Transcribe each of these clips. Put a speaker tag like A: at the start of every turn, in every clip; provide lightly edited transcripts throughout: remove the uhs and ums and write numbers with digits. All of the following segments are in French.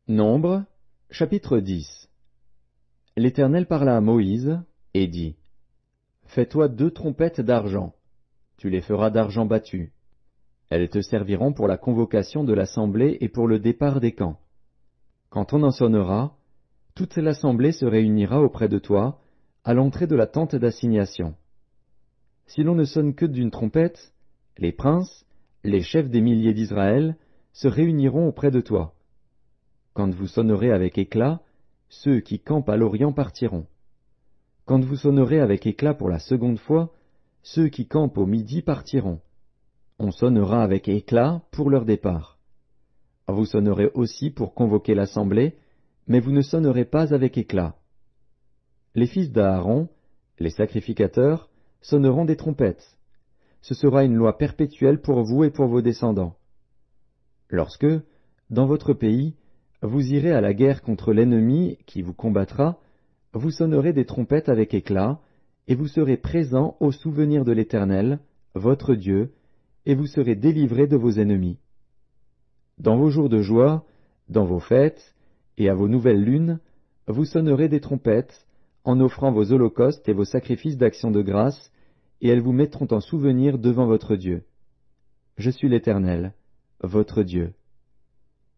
A: Nombre, chapitre 10. L'Éternel parla à Moïse, et dit, Fais-toi 2 trompettes d'argent. Tu les feras d'argent battu. Elles te serviront pour la convocation de l'assemblée et pour le départ des camps. Quand on en sonnera, toute l'assemblée se réunira auprès de toi, à l'entrée de la tente d'assignation. Si l'on ne sonne que d'une trompette, les princes, les chefs des milliers d'Israël, se réuniront auprès de toi. Quand vous sonnerez avec éclat, ceux qui campent à l'orient partiront. Quand vous sonnerez avec éclat pour la seconde fois, ceux qui campent au midi partiront. On sonnera avec éclat pour leur départ. Vous sonnerez aussi pour convoquer l'assemblée, mais vous ne sonnerez pas avec éclat. Les fils d'Aaron, les sacrificateurs, sonneront des trompettes. Ce sera une loi perpétuelle pour vous et pour vos descendants. Lorsque, dans votre pays, vous irez à la guerre contre l'ennemi qui vous combattra, vous sonnerez des trompettes avec éclat, et vous serez présents au souvenir de l'Éternel, votre Dieu, et vous serez délivrés de vos ennemis. Dans vos jours de joie, dans vos fêtes, et à vos nouvelles lunes, vous sonnerez des trompettes, en offrant vos holocaustes et vos sacrifices d'action de grâce, et elles vous mettront en souvenir devant votre Dieu. Je suis l'Éternel, votre Dieu.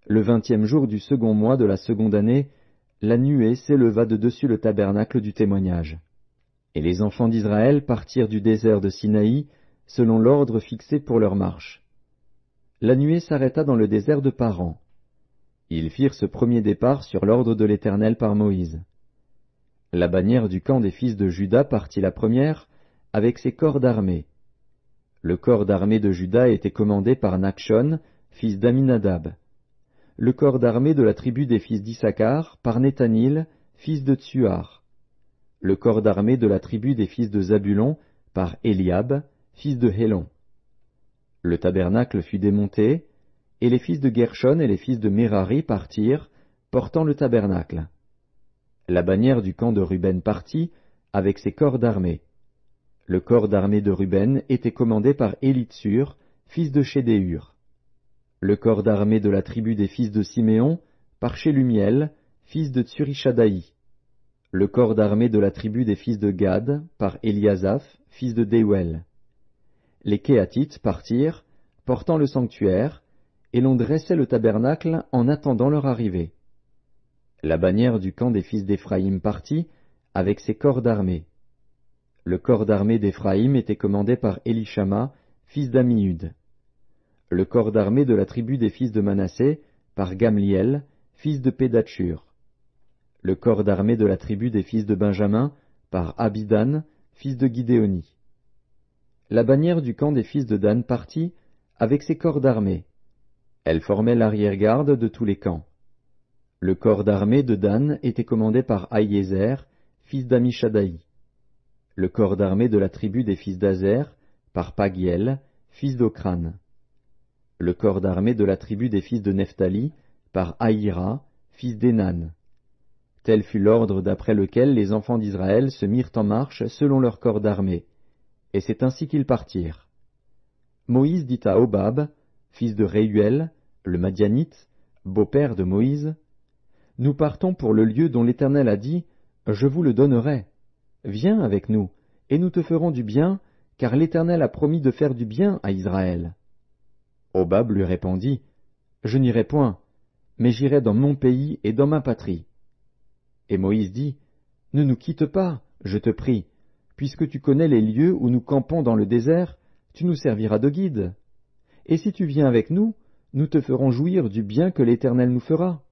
A: Le 20e jour du second mois de la seconde année, la nuée s'éleva de dessus le tabernacle du témoignage. Et les enfants d'Israël partirent du désert de Sinaï, selon l'ordre fixé pour leur marche. La nuée s'arrêta dans le désert de Paran. Ils firent ce premier départ sur l'ordre de l'Éternel par Moïse. La bannière du camp des fils de Juda partit la première, avec ses corps d'armée. Le corps d'armée de Juda était commandé par Nachshon, fils d'Aminadab. Le corps d'armée de la tribu des fils d'Issachar par Nethanil, fils de Tsuar. Le corps d'armée de la tribu des fils de Zabulon par Eliab, fils de Hélon. Le tabernacle fut démonté, et les fils de Gershon et les fils de Merari partirent, portant le tabernacle. La bannière du camp de Ruben partit, avec ses corps d'armée. Le corps d'armée de Ruben était commandé par Élitsur, fils de Chédéur. Le corps d'armée de la tribu des fils de Siméon, par Shelumiel, fils de Tsurishadaï. Le corps d'armée de la tribu des fils de Gad, par Eliasaph, fils de Déuel. Les Kéatites partirent, portant le sanctuaire, et l'on dressait le tabernacle en attendant leur arrivée. La bannière du camp des fils d'Éphraïm partit, avec ses corps d'armée. Le corps d'armée d'Éphraïm était commandé par Élishama, fils d'Ammiud. Le corps d'armée de la tribu des fils de Manassé, par Gamliel, fils de Pédatchur. Le corps d'armée de la tribu des fils de Benjamin, par Abidan, fils de Gidéoni. La bannière du camp des fils de Dan partit, avec ses corps d'armée. Elle formait l'arrière-garde de tous les camps. Le corps d'armée de Dan était commandé par Ahiézer, fils d'Amishadaï. Le corps d'armée de la tribu des fils d'Azer, par Pagiel, fils d'Ocran. Le corps d'armée de la tribu des fils de Nephtali, par Ahira, fils d'Enan. Tel fut l'ordre d'après lequel les enfants d'Israël se mirent en marche selon leur corps d'armée, et c'est ainsi qu'ils partirent. Moïse dit à Hobab, fils de Réuel, le Madianite, beau-père de Moïse, « Nous partons pour le lieu dont l'Éternel a dit, je vous le donnerai. Viens avec nous, et nous te ferons du bien, car l'Éternel a promis de faire du bien à Israël. » Hobab lui répondit, « Je n'irai point, mais j'irai dans mon pays et dans ma patrie. » Et Moïse dit, « Ne nous quitte pas, je te prie, puisque tu connais les lieux où nous campons dans le désert, tu nous serviras de guide. Et si tu viens avec nous, nous te ferons jouir du bien que l'Éternel nous fera. »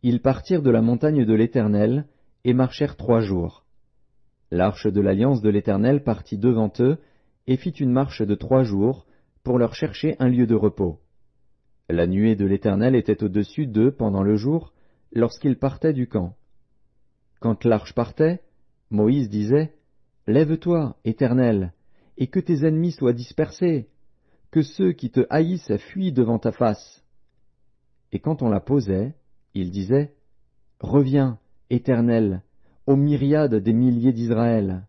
A: Ils partirent de la montagne de l'Éternel et marchèrent 3 jours. L'arche de l'alliance de l'Éternel partit devant eux et fit une marche de 3 jours pour leur chercher un lieu de repos. La nuée de l'Éternel était au-dessus d'eux pendant le jour, lorsqu'ils partaient du camp. Quand l'arche partait, Moïse disait, « Lève-toi, Éternel, et que tes ennemis soient dispersés, que ceux qui te haïssent fuient devant ta face. » Et quand on la posait, il disait, « Reviens, Éternel, aux myriades des milliers d'Israël. »